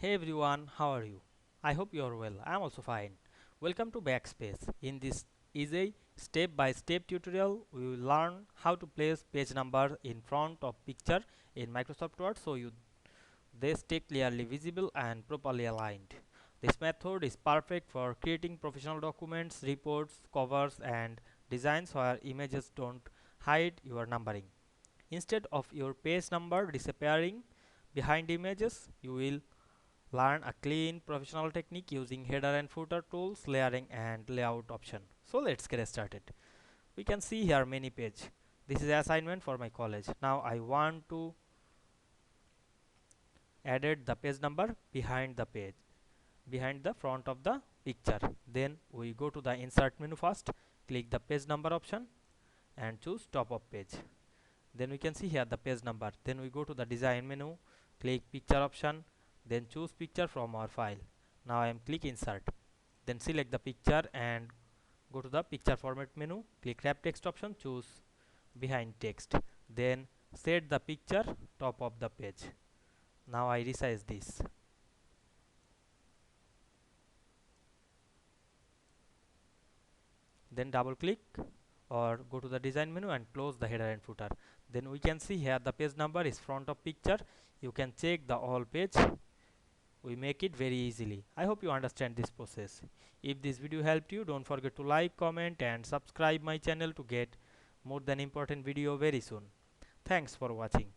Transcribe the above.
Hey everyone, how are you? I hope you are well. I am also fine. Welcome to Backspace. In this easy step-by-step tutorial, we will learn how to place page number in front of picture in Microsoft Word so they stay clearly visible and properly aligned. This method is perfect for creating professional documents, reports, covers and designs where images don't hide your numbering. Instead of your page number disappearing behind images, you will learn a clean professional technique using header and footer tools, layering and layout option. So let's get started. We can see here many page. This is assignment for my college. Now I want to added the page number behind the page, behind the front of the picture. Then we go to the insert menu first, click the page number option and choose top of page. Then we can see here the page number. Then we go to the design menu, click picture option, then choose picture from our file. Now I am click insert, then select the picture and go to the picture format menu, click wrap text option, choose behind text, then set the picture top of the page. Now I resize this, then double click or go to the design menu and close the header and footer. Then we can see here the page number is front of picture. You can check the all page. We make it very easily. I hope you understand this process. If this video helped you, don't forget to like, comment and subscribe my channel to get more than important video very soon. Thanks for watching.